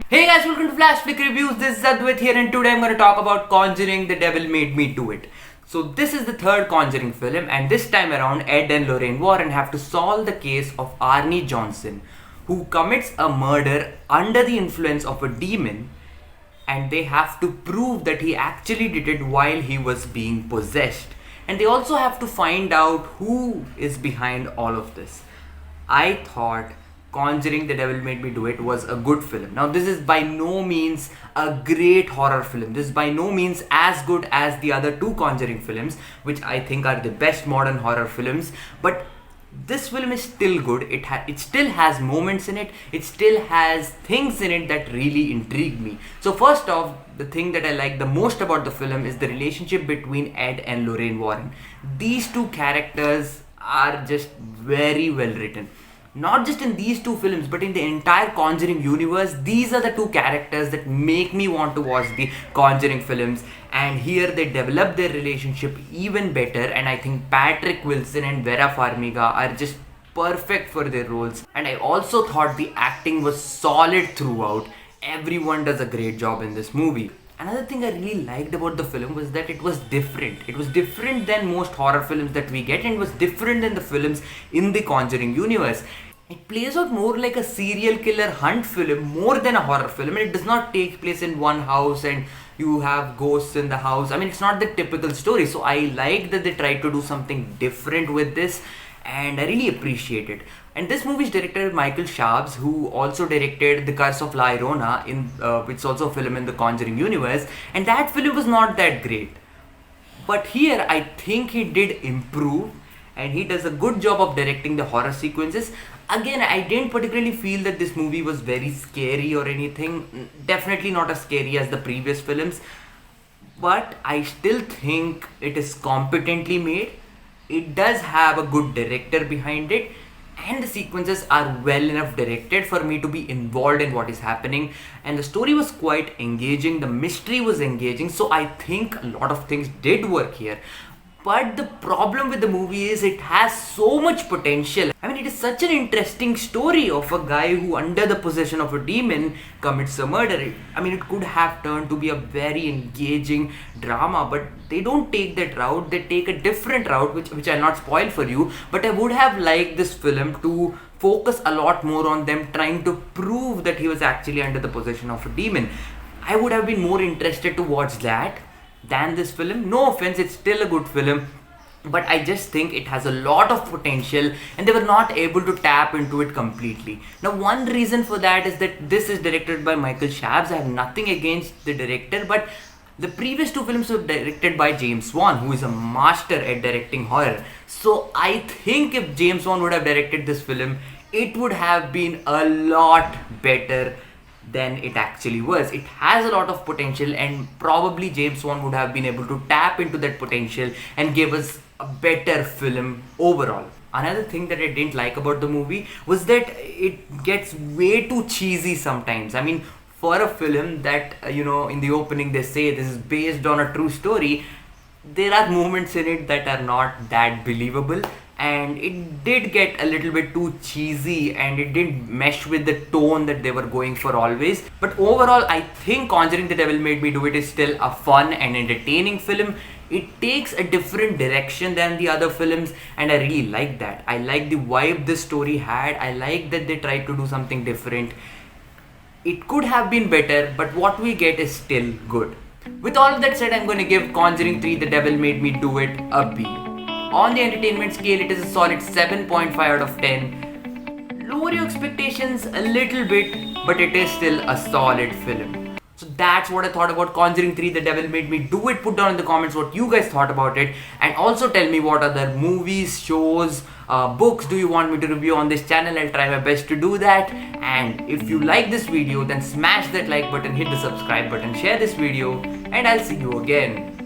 Hey guys, welcome to FlashFlick Reviews. This is Advait here, and today I'm going to talk about Conjuring, The Devil Made Me Do It. So this is the third Conjuring film, and this time around Ed and Lorraine Warren have to solve the case of Arnie Johnson, who commits a murder under the influence of a demon, and they have to prove that he actually did it while he was being possessed. And they also have to find out who is behind all of this. I thought Conjuring, The Devil Made Me Do It was a good film. Now, this is by no means a great horror film. This is by no means as good as the other two Conjuring films, which I think are the best modern horror films. But this film is still good. It still has moments in it. It still has things in it that really intrigue me. So first off, the thing that I like the most about the film is the relationship between Ed and Lorraine Warren. These two characters are just very well written. Not just in these two films, but in the entire Conjuring universe, these are the two characters that make me want to watch the Conjuring films. And here they develop their relationship even better, and I think Patrick Wilson and Vera Farmiga are just perfect for their roles. And I also thought the acting was solid throughout. Everyone does a great job in this movie. Another thing I really liked about the film was that it was different. It was different than most horror films that we get, and it was different than the films in the Conjuring universe. It plays out more like a serial killer hunt film more than a horror film, and it does not take place in one house and you have ghosts in the house. I mean, it's not the typical story. So I like that they tried to do something different with this, and I really appreciate it. And this movie is directed by Michael Chaves, who also directed The Curse of La Llorona, which is also a film in the Conjuring universe, and that film was not that great. But here I think he did improve, and he does a good job of directing the horror sequences. Again, I didn't particularly feel that this movie was very scary or anything. Definitely not as scary as the previous films, but I still think it is competently made. It does have a good director behind it, and the sequences are well enough directed for me to be involved in what is happening. And the story was quite engaging, the mystery was engaging, so I think a lot of things did work here. But the problem with the movie is it has so much potential. I mean, it is such an interesting story of a guy who, under the possession of a demon, commits a murder. I mean, it could have turned to be a very engaging drama, but they don't take that route. They take a different route, which I'll not spoil for you. But I would have liked this film to focus a lot more on them trying to prove that he was actually under the possession of a demon. I would have been more interested to watch that than this film. No offense, it's still a good film, but I just think it has a lot of potential and they were not able to tap into it completely. Now, one reason for that is that this is directed by Michael Chaves. I have nothing against the director, but the previous two films were directed by James Wan, who is a master at directing horror. So I think if James Wan would have directed this film, it would have been a lot better than it actually was. It has a lot of potential, and probably James Wan would have been able to tap into that potential and give us a better film overall. Another thing that I didn't like about the movie was that it gets way too cheesy sometimes. I mean, for a film that, in the opening they say this is based on a true story, there are moments in it that are not that believable, and it did get a little bit too cheesy and it didn't mesh with the tone that they were going for always. But overall, I think Conjuring, The Devil Made Me Do It is still a fun and entertaining film. It takes a different direction than the other films, and I really like that. I like the vibe this story had. I like that they tried to do something different. It could have been better, but what we get is still good. With all of that said, I'm going to give Conjuring 3, The Devil Made Me Do It a B. On the entertainment scale, it is a solid 7.5 out of 10. Lower your expectations a little bit, but it is still a solid film. So that's what I thought about Conjuring 3, The Devil Made Me Do It. Put down in the comments what you guys thought about it, and also tell me what other movies, shows, books do you want me to review on this channel. I'll try my best to do that. And if you like this video, then smash that like button, hit the subscribe button, share this video, and I'll see you again